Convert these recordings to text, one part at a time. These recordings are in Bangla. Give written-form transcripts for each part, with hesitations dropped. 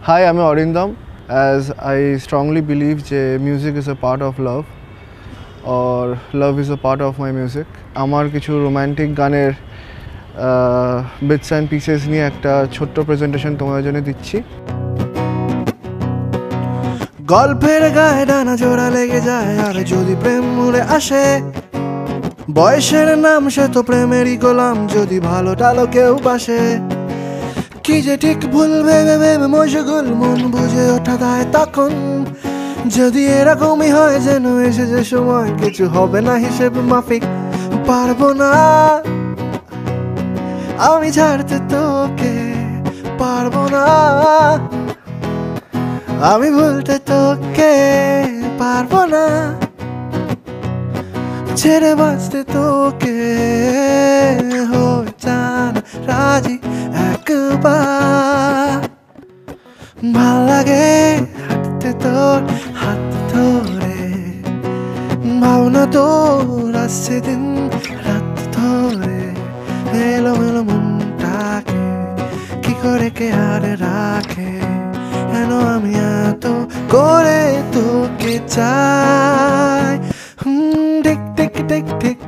Hi, I'm Arindam. As I strongly believe that music is a part of love, or love is a part of my music. আমার কিছু রোমান্টিক গানের বিটস অ্যান্ড পিসেস নিয়ে একটা ছোট্ট প্রেজেন্টেশন তোমাদের জন্য দিচ্ছি। গল্পের গায়ে ডানা জোড়া লেগে যায়, আর যদি প্রেম উড়ে আসে, বয়সের নাম সে তো প্রেমেরই গোলাম, যদি ভালো টালো কেউ বাসে। কি যে ঠিক ভুল ভেবে ভেবে মশগুল, মন বুঝে ওঠা দেয় তখন। যদি এরকমই হয় যেন এসে যে সময় কিছু হবে না হিসেব মাফিক, পারবো না আমি ছাড়তে তোকে, পারবো না আমি ভুলতে তোকে, পারবো না ছেড়ে বাঁচতে তোকে। হয়ে যান রাজি একবার, ভাল লাগে হাঁটতে তোর হাত ধরে, ভাবনা তোর আসছে দিন রাত ধরে। এলো মেলো মনটাকে কি করে কে আর রাখে, কেন আমি এত করে তোকে চাই। ঠিক ঠিক ঠিক ঠিক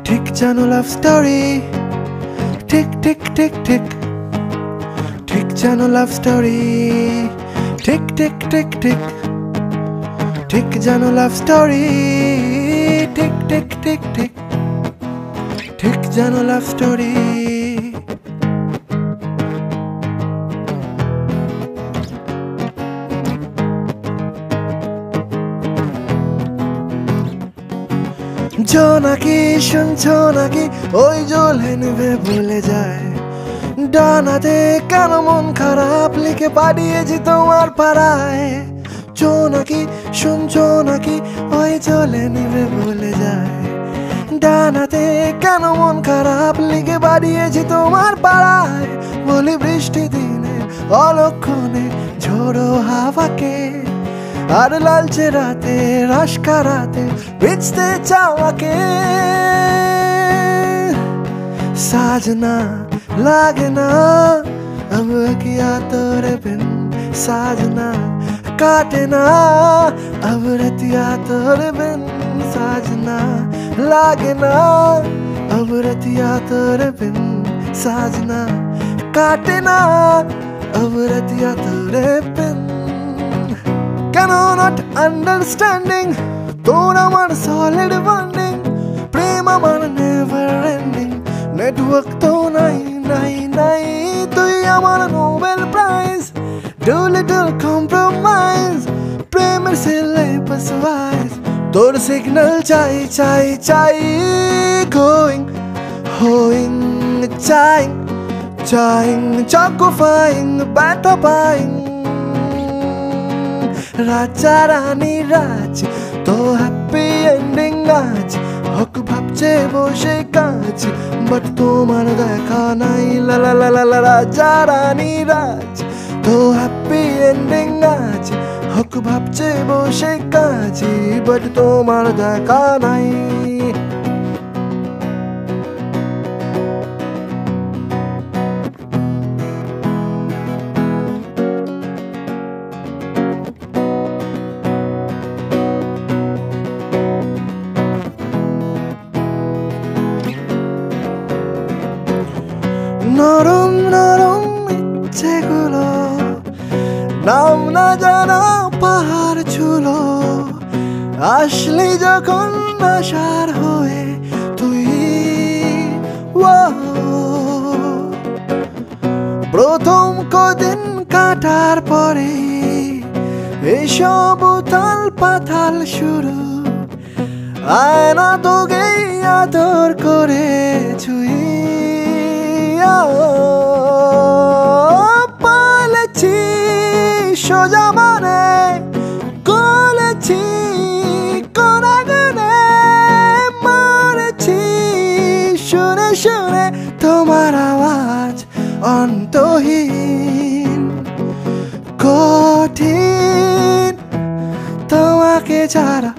ঠিক জানো লাভ স্টোরি, ঠিক ঠিক ঠিক ঠিক ঠিক জানো লাভ স্টোরি, ঠিক ঠিক ঠিক ঠিক ঠিক জানো লাভ স্টোরি, ঠিক ঠিক ঠিক ঠিক ঠিক জানো লাভ স্টোরি। জোনাকি শুনছো নাকি, ওই জ্বলে নিভে ভুলে যায়। ডানাতে কেন মন খারাপ লিখে পাঠিয়েছি তোমার পাড়ায়। জোনাকি শুনছো নাকি, ওই জ্বলে নিভে ভুলে যায়। ডানাতে কেন মন খারাপ লিখে পাঠিয়েছি তোমার পাড়ায়। বলি বৃষ্টি দিনে অলক্ষণে ঝোড়ো হাওয়াকে, আর লালচে রাতে রাশকা রাতে ভিজতে চাওয়াকে। साजना लागे ना अब किया तोरे बिन, साजना काटे ना अब रतिया तोरे बिन। साजना लागे ना अब रतिया तोरे बिन, साजना काटे ना अब रतिया तोरे बिन। Cannot understanding তোর আমার solid bonding, প্রেম আমার never ending, নেটওয়ার্ক তো নাই নাই নাই। তুই আমার Nobel prize, do little compromise, প্রেমের syllabus wise। তোর সিগন্যাল চাই চাই চাই, going hoing trying trying chocofying batopying। রাজা রানী রাজ তো হ্যাপি এন্ডিং আজ, হক ভাবছে বসে কাজ, বাট তোমার দেখা নাই। লা লা লা লা লা, রাজা রানী রাজ তো হ্যাপি এন্ডিং আজ, হক ভাবছে বসে কাজ, বাট তোমার দেখা নাই। নরম নরম ইচ্ছেগুলো, নাম না জানা পাহাড় ছুলো, আসলি যখন আশার হয়ে তুই। প্রথম কদিন কাটার পরে এসব উথাল পাথাল শুরু, আয়না তোকে আদর করে ছুই। পালেছি সোজা মানে কলেছি কোনাগুনে, মরেছি শুনে শুনে তোমার আওয়াজ অন্তহীন। কঠিন তোমাকে ছাড়া